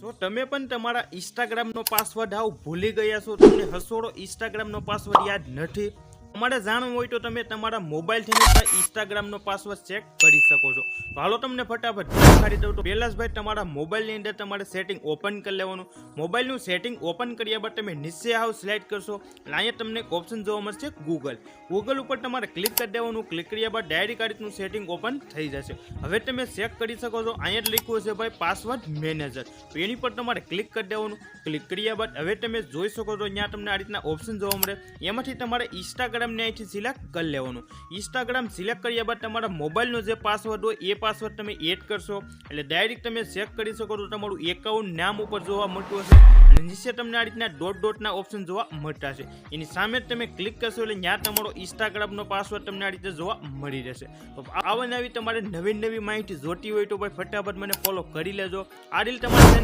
જો તમે પણ તમારા ઇન્સ્ટાગ્રામનો પાસવર્ડ ભૂલી ગયા છો, તમને હસોડો ઇન્સ્ટાગ્રામનો પાસવર્ડ યાદ નથી, તમારે જાણવું હોય તો તમે તમારા મોબાઈલથી ઇન્સ્ટાગ્રામનો પાસવર્ડ ચેક કરી શકો છો. તો હાલો તમને ફટાફટ દેખાડી દઉં. તો પહેલા જ ભાઈ તમારા મોબાઈલની અંદર તમારે સેટિંગ ઓપન કરી લેવાનું. મોબાઈલનું સેટિંગ ઓપન કર્યા બાદ તમે નીચે સિલેક્ટ કરશો એટલે અહીંયા તમને એક ઓપ્શન જોવા મળશે ગૂગલ ઉપર તમારે ક્લિક કરી દેવાનું. ક્લિક કર્યા બાદ ડાયરેક્ટ આ રીતનું સેટિંગ ઓપન થઈ જશે. હવે તમે ચેક કરી શકો છો, અહીંયા જ લખ્યું છે ભાઈ પાસવર્ડ મેનેજર. તો એની પર તમારે ક્લિક કરી દેવાનું. ક્લિક કર્યા બાદ હવે તમે જોઈ શકો છો અહીંયા તમને આ રીતના ઓપ્શન જોવા મળે. એમાંથી તમારે ઇન્સ્ટાગ્રામને અહીંથી સિલેક્ટ કરી લેવાનું. ઇન્સ્ટાગ્રામ સિલેક્ટ કર્યા બાદ તમારા મોબાઈલનો જે પાસવર્ડ હોય એ પાસવર્ડ તમે એડ કરશો એટલે ડાયરેક્ટ તમે ચેક કરી શકો છો તમારું એકાઉન્ટ નામ ઉપર જોવા મળતું હશે અને નીચે તમને આ રીતના ડોટના ઓપ્શન જોવા મળતા છે. એની સામે તમે ક્લિક કરશો એટલે ત્યાં તમારો ઇન્સ્ટાગ્રામનો પાસવર્ડ તમને આ રીતે જોવા મળી રહેશે. તો આવા નવી તમારે નવી માહિતી જોતી હોય તો ભાઈ ફટાફટ મને ફોલો કરી લેજો. આ રીલ તમારી